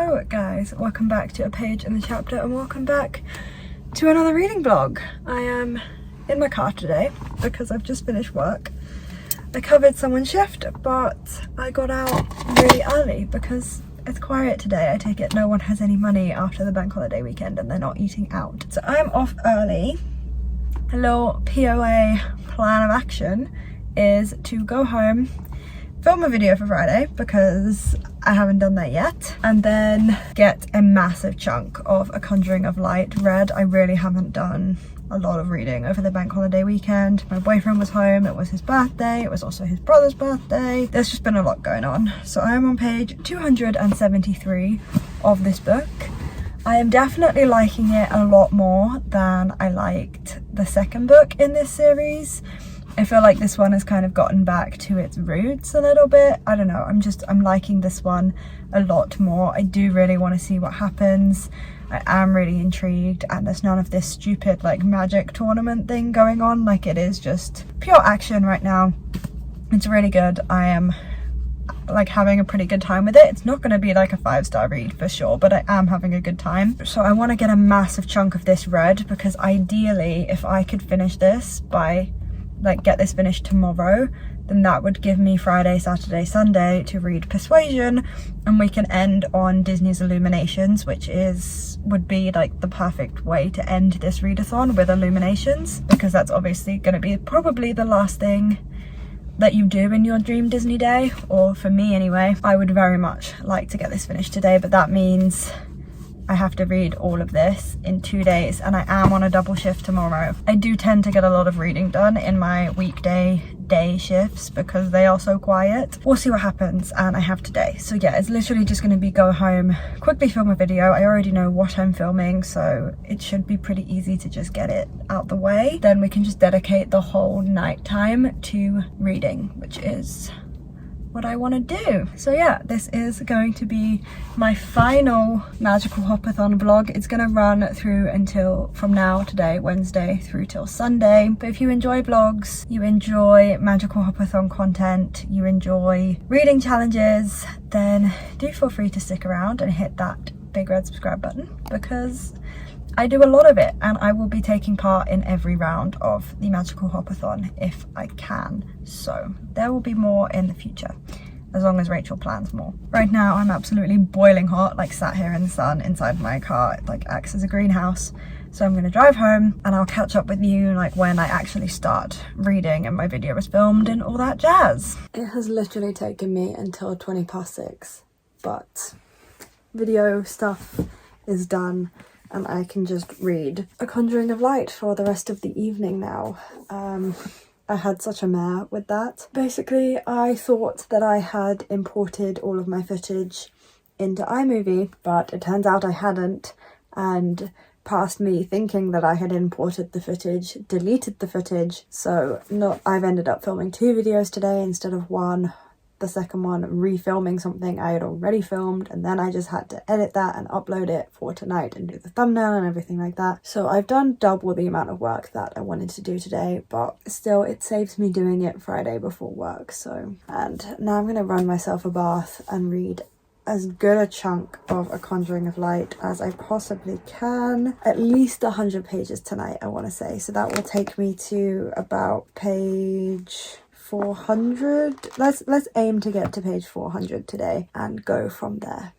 Hello guys, welcome back to A Page in the Chapter and welcome back to another reading vlog. I am in my car today because I've just finished work. I covered someone's shift, but I got out really early because it's quiet today. I take it no one has any money after the bank holiday weekend and they're not eating out. So I'm off early. A little POA plan of action is to go home, film a video for Friday because I haven't done that yet, and then get a massive chunk of A Conjuring of Light read. I really haven't done a lot of reading over the bank holiday weekend. My boyfriend was home, it was his birthday, it was also his brother's birthday. There's just been a lot going on. So I'm on page 273 of this book. I am definitely liking it a lot more than I liked the second book in this series. I feel like this one has kind of gotten back to its roots a little bit. I don't know, I'm liking this one a lot more. I do really want to see what happens. I am really intrigued, and there's none of this stupid like magic tournament thing going on. Like, it is just pure action right now. It's really good. I am like having a pretty good time with it. It's not going to be like a 5-star read for sure, but I am having a good time. So I want to get a massive chunk of this read because ideally if I could finish this by get this finished tomorrow, then that would give me Friday, Saturday, Sunday to read Persuasion, and we can end on Disney's Illuminations, which would be like the perfect way to end this readathon, with Illuminations, because that's obviously going to be probably the last thing that you do in your dream Disney day, or for me anyway. I would very much like to get this finished today, but that means I have to read all of this in 2 days, and I am on a double shift tomorrow. I do tend to get a lot of reading done in my weekday day shifts because they are so quiet. We'll see what happens, and I have today. So yeah, it's literally just going to be go home, quickly film a video. I already know what I'm filming, so it should be pretty easy to just get it out the way. Then we can just dedicate the whole night time to reading, which is what I want to do. So yeah, this is going to be my final magical hopathon vlog. It's going to run through until from now, today, Wednesday, through till Sunday. But if you enjoy vlogs, you enjoy magical hopathon content, you enjoy reading challenges, then do feel free to stick around and hit that big red subscribe button, because I do a lot of it and I will be taking part in every round of the magical hopathon if I can. So there will be more in the future, as long as Rachel plans more. Right now I'm absolutely boiling hot, like sat here in the sun inside my car. It like acts as a greenhouse. So I'm gonna drive home and I'll catch up with you like when I actually start reading and my video is filmed and all that jazz. It has literally taken me until 6:20, but video stuff is done and I can just read A Conjuring of Light for the rest of the evening now. I had such a mare with that. Basically, I thought that I had imported all of my footage into iMovie, but it turns out I hadn't, and past me thinking that I had imported the footage, deleted the footage. So I've ended up filming 2 videos today instead of 1. The second one refilming something I had already filmed, and then I just had to edit that and upload it for tonight and do the thumbnail and everything like that. So I've done double the amount of work that I wanted to do today, but still it saves me doing it Friday before work. So, and now I'm gonna run myself a bath and read as good a chunk of A Conjuring of Light as I possibly can. At least 100 pages tonight, I want to say. So that will take me to about page 400. Let's aim to get to page 400 today and go from there.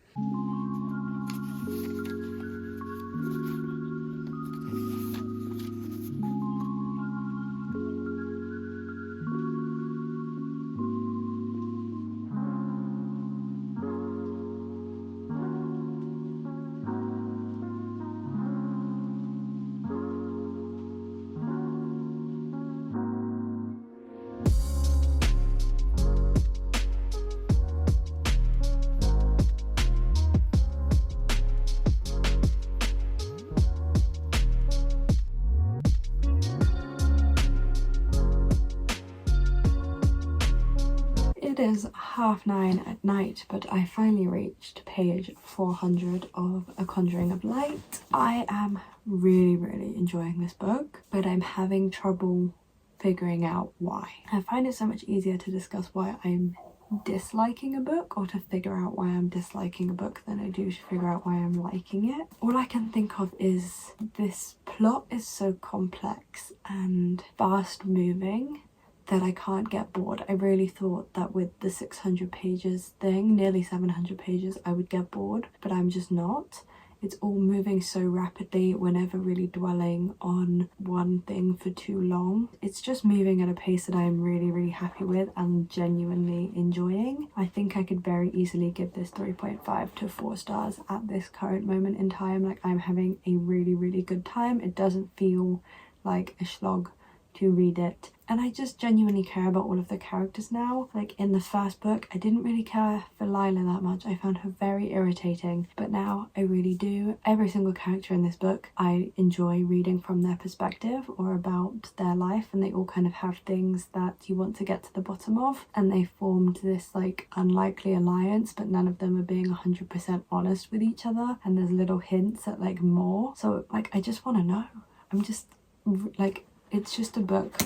It is 9:30 at night, but I finally reached page 400 of A Conjuring of Light. I am really enjoying this book, but I'm having trouble figuring out why. I find it so much easier to discuss why I'm disliking a book or to figure out why I'm disliking a book than I do to figure out why I'm liking it. All I can think of is this plot is so complex and fast moving that I can't get bored. I really thought that with the 600 pages thing, nearly 700 pages, I would get bored, but I'm just not. It's all moving so rapidly. We're never really dwelling on one thing for too long. It's just moving at a pace that I'm really happy with and genuinely enjoying. I think I could very easily give this 3.5 to 4 stars at this current moment in time. Like, I'm having a really good time. It doesn't feel like a slog to read it. And I just genuinely care about all of the characters now. Like, in the first book, I didn't really care for Lila that much. I found her very irritating, but now I really do. Every single character in this book, I enjoy reading from their perspective or about their life, and they all kind of have things that you want to get to the bottom of, and they formed this like unlikely alliance, but none of them are being 100% honest with each other, and there's little hints at like more. So like, I just want to know. I'm just like, it's just a book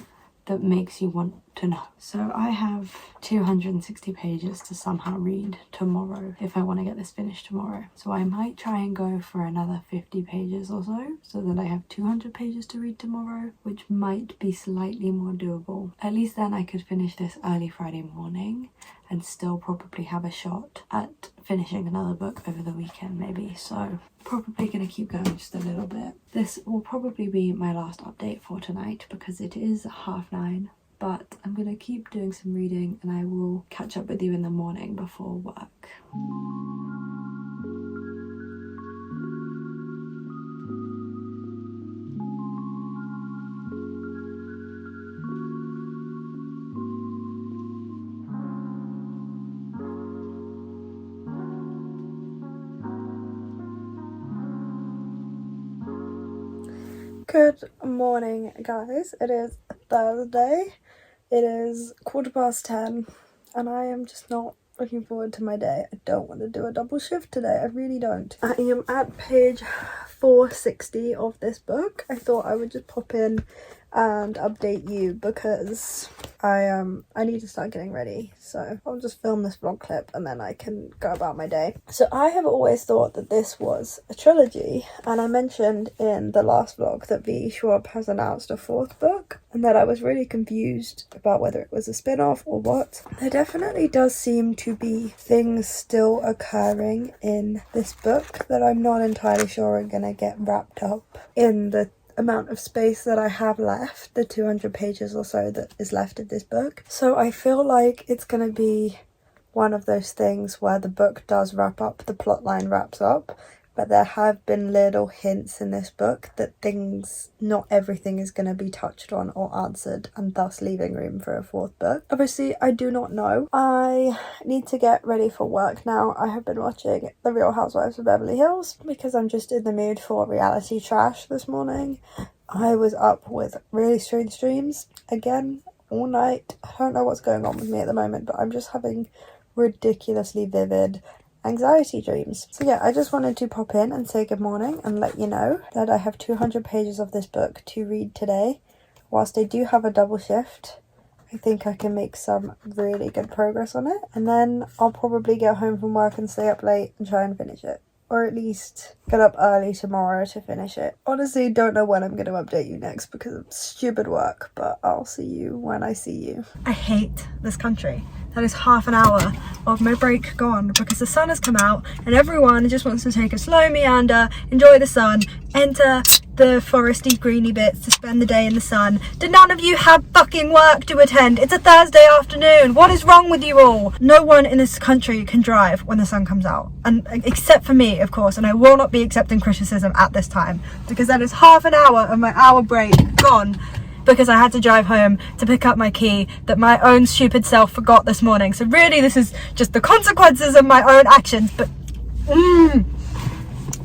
that makes you want to know. So I have 260 pages to somehow read tomorrow if I want to get this finished tomorrow. So I might try and go for another 50 pages or so that I have 200 pages to read tomorrow, which might be slightly more doable. At least then I could finish this early Friday morning and still probably have a shot at finishing another book over the weekend maybe. So probably gonna keep going just a little bit. This will probably be my last update for tonight because it is 9:30, but I'm gonna keep doing some reading and I will catch up with you in the morning before work. Good morning, guys. It is Thursday. It is 10:15 and I am just not looking forward to my day. I don't want to do a double shift today. I really don't. I am at page 460 of this book. I thought I would just pop in and update you because I need to start getting ready. So I'll just film this vlog clip and then I can go about my day. So I have always thought that this was a trilogy, and I mentioned in the last vlog that VE Schwab has announced a 4th book and that I was really confused about whether it was a spin-off or what. There definitely does seem to be things still occurring in this book that I'm not entirely sure are gonna get wrapped up in the amount of space that I have left, the 200 pages or so that is left of this book. So I feel like it's going to be one of those things where the book does wrap up, the plot line wraps up, but there have been little hints in this book that not everything is going to be touched on or answered, and thus leaving room for a 4th book. Obviously, I do not know. I need to get ready for work now. I have been watching The Real Housewives of Beverly Hills because I'm just in the mood for reality trash this morning. I was up with really strange dreams again all night. I don't know what's going on with me at the moment, but I'm just having ridiculously vivid anxiety dreams. So yeah, I just wanted to pop in and say good morning and let you know that I have 200 pages of this book to read today. Whilst I do have a double shift, I think I can make some really good progress on it, and then I'll probably get home from work and stay up late and try and finish it, or at least get up early tomorrow to finish it. Honestly, don't know when I'm going to update you next because of stupid work, but I'll see you when I see you. I hate this country. That is half an hour of my break gone because the sun has come out and everyone just wants to take a slow meander, enjoy the sun, enter the foresty greeny bits to spend the day in the sun. Do none of you have fucking work to attend? It's a Thursday afternoon. What is wrong with you all? No one in this country can drive when the sun comes out, and except for me, of course, and I will not be accepting criticism at this time because that is half an hour of my hour break gone because I had to drive home to pick up my key that my own stupid self forgot this morning. So really this is just the consequences of my own actions, but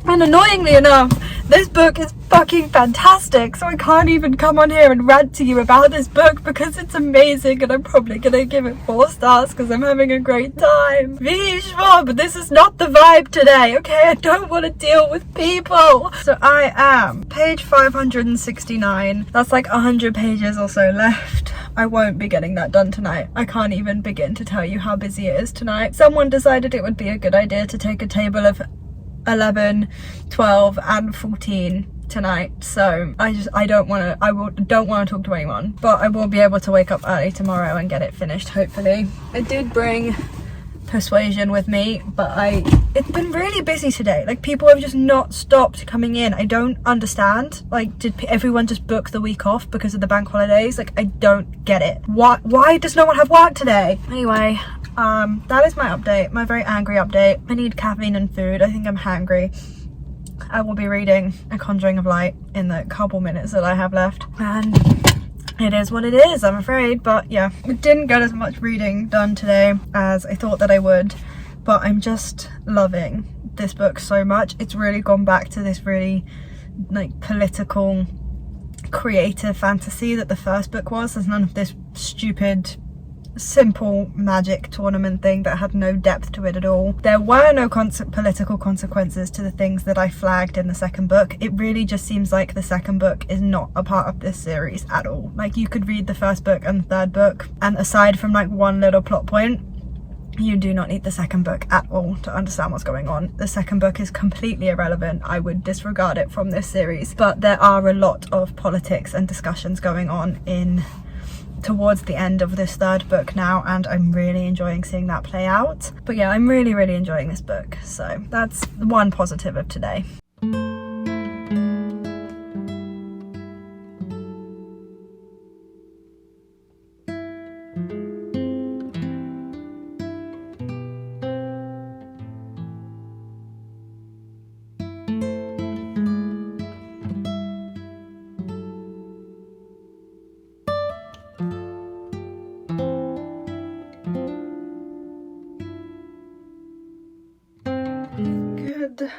and annoyingly enough, this book is fucking fantastic, so I can't even come on here and rant to you about this book because it's amazing, and I'm probably gonna give it 4 stars because I'm having a great time. VE Schwab, this is not the vibe today, okay? I don't want to deal with people. So I am page 569. That's like 100 pages or so left. I won't be getting that done tonight. I can't even begin to tell you how busy it is tonight. Someone decided it would be a good idea to take a table of 11, 12 and 14 tonight, so I don't want to talk to anyone, but I will be able to wake up early tomorrow and get it finished, hopefully. I did bring Persuasion with me, but it's been really busy today. Like, people have just not stopped coming in. I don't understand. Like, did everyone just book the week off because of the bank holidays? Like, I don't get it. Why does no one have work today? Anyway, that is my update, my very angry update. I need caffeine and food. I think I'm hangry. I will be reading A Conjuring of Light in the couple minutes that I have left, and it is what it is, I'm afraid. But yeah, I didn't get as much reading done today as I thought that I would, but I'm just loving this book so much. It's really gone back to this really like political, creative fantasy that the first book was. There's none of this stupid simple magic tournament thing that had no depth to it at all. There were no political consequences to the things that I flagged in the second book. It really just seems like the second book is not a part of this series at all. Like, you could read the first book and the third book, and aside from like one little plot point, you do not need the second book at all to understand what's going on. The second book is completely irrelevant. I would disregard it from this series, but there are a lot of politics and discussions going on towards the end of this third book now, and I'm really enjoying seeing that play out. But yeah, I'm really enjoying this book, so that's one positive of today. Good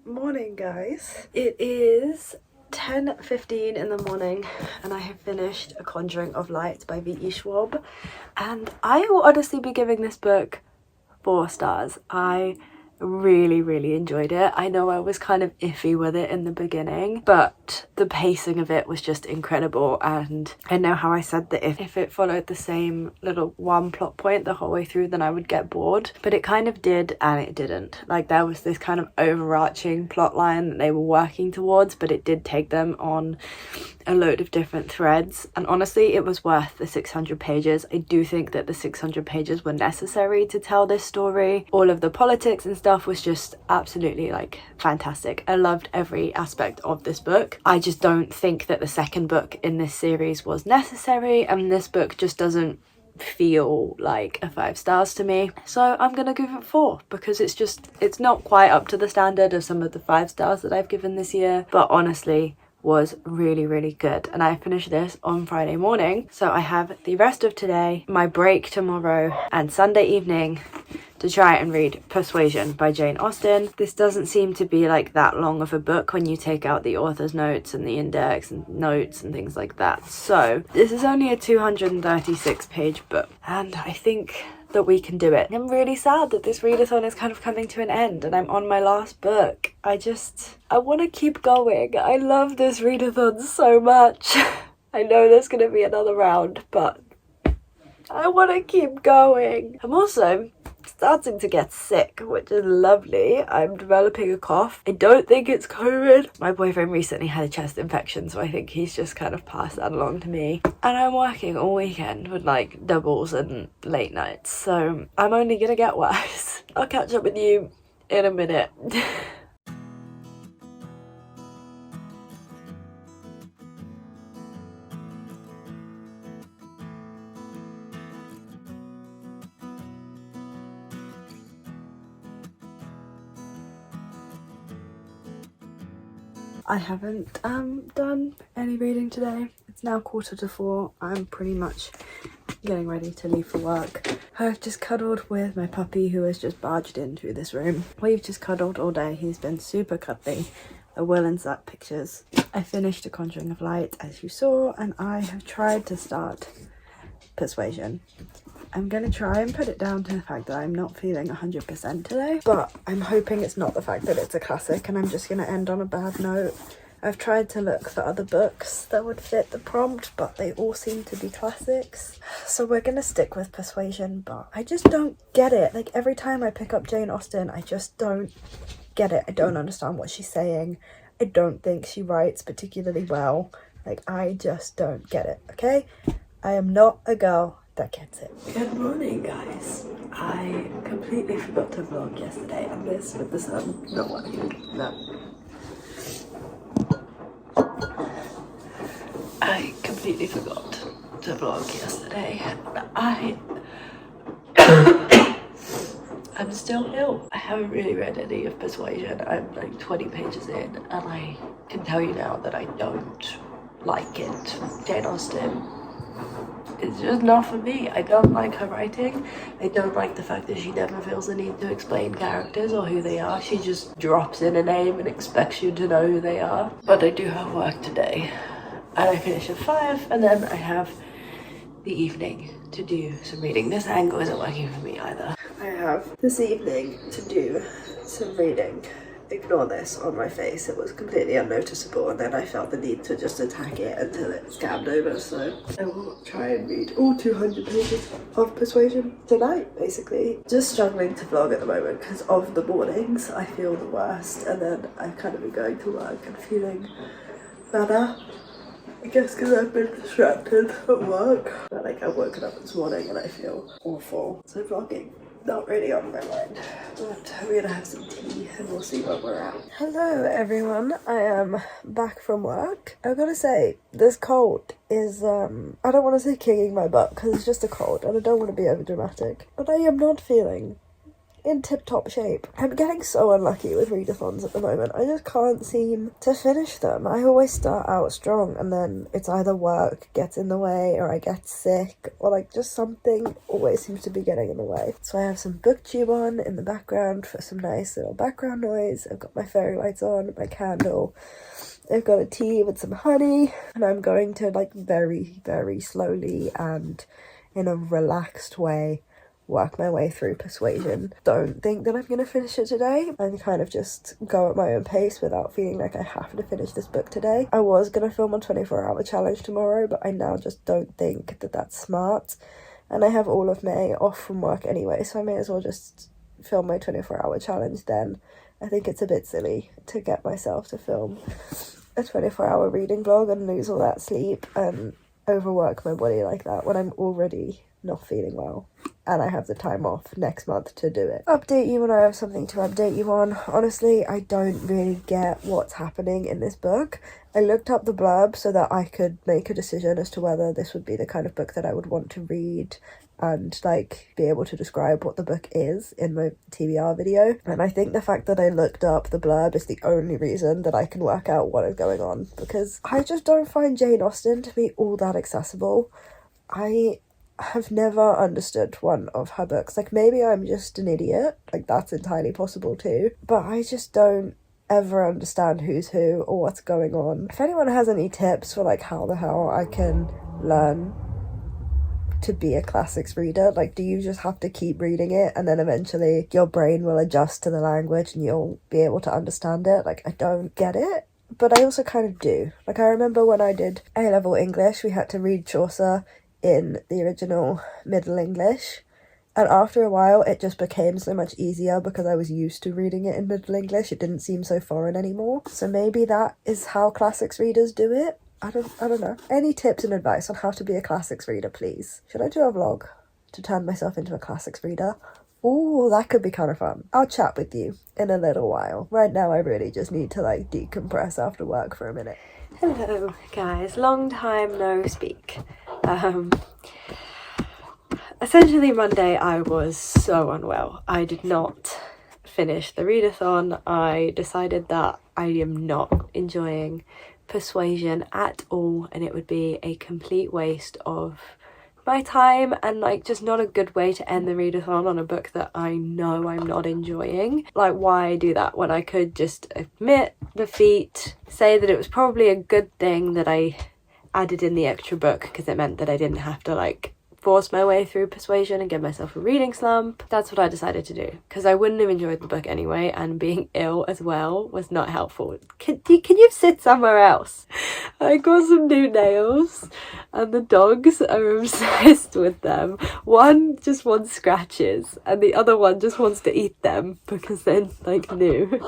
morning, guys. It is 10:15 in the morning and I have finished A Conjuring of Light by VE Schwab, and I will honestly be giving this book 4 stars. I really enjoyed it. I know I was kind of iffy with it in the beginning, but the pacing of it was just incredible, and I know how I said that if it followed the same little one plot point the whole way through, then I would get bored, but it kind of did and it didn't. Like, there was this kind of overarching plot line that they were working towards, but it did take them on a load of different threads, and honestly it was worth the 600 pages. I do think that the 600 pages were necessary to tell this story. All of the politics and stuff was just absolutely like fantastic. I loved every aspect of this book. I just don't think that the second book in this series was necessary, and this book just doesn't feel like a 5 stars to me, so I'm gonna give it 4 because it's not quite up to the standard of some of the 5 stars that I've given this year, but honestly was really good. And I finished this on Friday morning, so I have the rest of today, my break tomorrow, and Sunday evening to try and read Persuasion by Jane Austen. This doesn't seem to be like that long of a book when you take out the author's notes and the index and notes and things like that. So this is only a 236 page book, and I think that we can do it. I'm really sad that this readathon is kind of coming to an end and I'm on my last book. I want to keep going. I love this readathon so much. I know there's going to be another round, but I want to keep going. I'm also starting to get sick, which is lovely. I'm developing a cough. I don't think it's COVID. My boyfriend recently had a chest infection, so I think he's just kind of passed that along to me. And I'm working all weekend with like doubles and late nights, so I'm only gonna get worse. I'll catch up with you in a minute. I haven't done any reading today. It's now 3:45. I'm pretty much getting ready to leave for work. I've just cuddled with my puppy who has just barged in through this room. We've just cuddled all day. He's been super cuddly. I will insert pictures. I finished A Conjuring of Light, as you saw, and I have tried to start Persuasion. I'm gonna try and put it down to the fact that I'm not feeling 100% today, but I'm hoping it's not the fact that it's a classic and I'm just gonna end on a bad note. I've tried to look for other books that would fit the prompt, but they all seem to be classics. So we're gonna stick with Persuasion, but I just don't get it. Like, every time I pick up Jane Austen, I just don't get it. I don't understand what she's saying. I don't think she writes particularly well. Like, I just don't get it, okay? I am not a girl that gets it. Good morning, guys. I completely forgot to vlog yesterday, and this with the sun not working. No. I completely forgot to vlog yesterday. I'm still ill. I haven't really read any of Persuasion. I'm like 20 pages in, and I can tell you now that I don't like it. Jane Austen is just not for me. I don't like her writing. I don't like the fact that she never feels the need to explain characters or who they are. She just drops in a name and expects you to know who they are. But I do have work today, and I finish at 5, and then I have the evening to do some reading. This angle isn't working for me either. I have this evening to do some reading. Ignore this on my face, it was completely unnoticeable, and then I felt the need to just attack it until it scanned over, so I will try and read all 200 pages of Persuasion tonight, basically. Just struggling to vlog at the moment because of the mornings. I feel the worst, and then I've kind of been going to work and feeling better. I guess because I've been distracted at work. But like, I've woken up this morning and I feel awful. So vlogging, not really on my mind. But we're gonna have some tea and we'll see where we're at. Hello everyone, I am back from work. I've gotta say, this cold is, I don't want to say kicking my butt because it's just a cold and I don't want to be over dramatic. But I am not feeling in tip-top shape. I'm getting so unlucky with readathons at the moment. I just can't seem to finish them. I always start out strong and then it's either work gets in the way or I get sick or like just something always seems to be getting in the way. So I have some booktube on in the background for some nice little background noise. I've got my fairy lights on, my candle. I've got a tea with some honey and I'm going to like very, very slowly and in a relaxed way work my way through Persuasion. Don't think that I'm gonna finish it today. I'm kind of just go at my own pace without feeling like I have to finish this book today. I was gonna film a 24-hour challenge tomorrow, but I now just don't think that that's smart. And I have all of May off from work anyway, so I may as well just film my 24-hour challenge then. I think it's a bit silly to get myself to film a 24-hour reading vlog and lose all that sleep and overwork my body like that when I'm already not feeling well. And I have the time off next month to do it. Update you when I have something to update you on. Honestly, I don't really get what's happening in this book. I looked up the blurb so that I could make a decision as to whether this would be the kind of book that I would want to read and like be able to describe what the book is in my TBR video. And I think the fact that I looked up the blurb is the only reason that I can work out what is going on, because I just don't find Jane Austen to be all that accessible. I have never understood one of her books. Like, maybe I'm just an idiot, like that's entirely possible too, but I just don't ever understand who's who or what's going on. If anyone has any tips for like how the hell I can learn to be a classics reader, like do you just have to keep reading it and then eventually your brain will adjust to the language and you'll be able to understand it? Like, I don't get it, but I also kind of do. Like, I remember when I did A-level English, we had to read Chaucer in the original Middle English, and after a while it just became so much easier because I was used to reading it in Middle English. It didn't seem so foreign anymore. So maybe that is how classics readers do it. I don't know. Any tips and advice on how to be a classics reader, please? Should I do a vlog to turn myself into a classics reader? Ooh, that could be kind of fun. I'll chat with you in a little while. Right now I really just need to like decompress after work for a minute. Hello guys, long time no speak. Essentially Monday I was so unwell. I did not finish the readathon. I decided that I am not enjoying Persuasion at all and it would be a complete waste of my time and like just not a good way to end the readathon on a book that I know I'm not enjoying. Like, why do that when I could just admit defeat, say that it was probably a good thing that I added in the extra book because it meant that I didn't have to like force my way through persuasion and give myself a reading slump. That's what I decided to do, because I wouldn't have enjoyed the book anyway, and being ill as well was not helpful. Can you sit somewhere else? I got some new nails and the dogs are obsessed with them. One just wants scratches and the other one just wants to eat them because they're like new.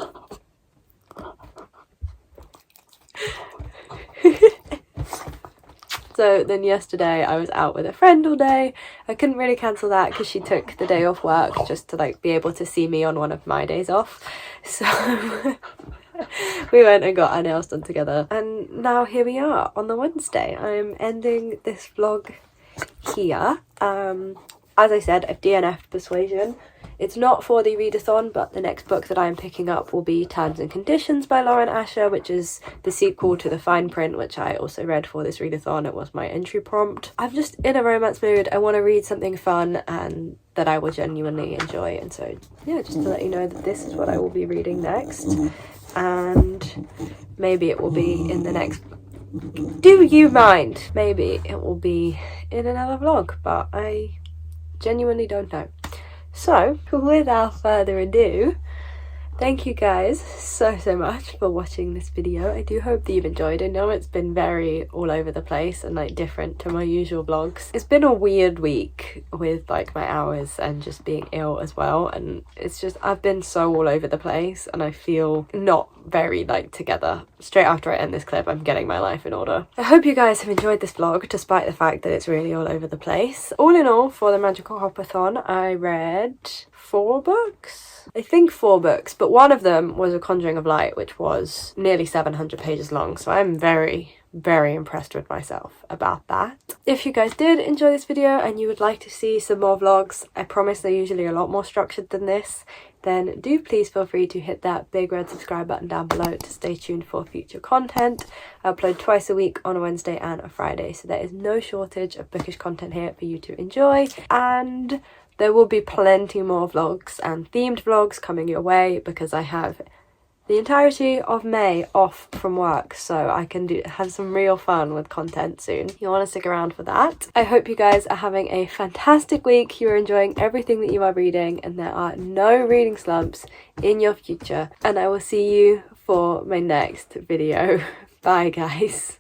So then yesterday I was out with a friend all day. I couldn't really cancel that because she took the day off work just to like be able to see me on one of my days off. So we went and got our nails done together, and now here we are on the Wednesday. I'm ending this vlog here. As I said, I've DNF'd Persuasion. It's not for the readathon, but the next book that I'm picking up will be Terms and Conditions by Lauren Asher, which is the sequel to The Fine Print, which I also read for this readathon. It was my entry prompt. I'm just in a romance mood. I want to read something fun and that I will genuinely enjoy. And so, yeah, just to let you know that this is what I will be reading next. And maybe it will be in the next... Do you mind? Maybe it will be in another vlog, but I genuinely don't know. So, without further ado, thank you guys so much for watching this video. I do hope that you've enjoyed. I know it's been very all over the place and like different to my usual vlogs. It's been a weird week with like my hours and just being ill as well, and it's just I've been so all over the place and I feel not very like together. Straight after I end this clip, I'm getting my life in order. I hope you guys have enjoyed this vlog despite the fact that it's really all over the place. All in all, for the Magical HOPATHON, I read 4 books? I think 4 books, but one of them was A Conjuring of Light, which was nearly 700 pages long, so I'm very impressed with myself about that. If you guys did enjoy this video and you would like to see some more vlogs, I promise they're usually a lot more structured than this, then do please feel free to hit that big red subscribe button down below to stay tuned for future content. I upload twice a week on a Wednesday and a Friday, so there is no shortage of bookish content here for you to enjoy, and there will be plenty more vlogs and themed vlogs coming your way because I have the entirety of May off from work, so I can have some real fun with content soon. You want to stick around for that. I hope you guys are having a fantastic week. You're enjoying everything that you are reading and there are no reading slumps in your future. And I will see you for my next video. Bye guys.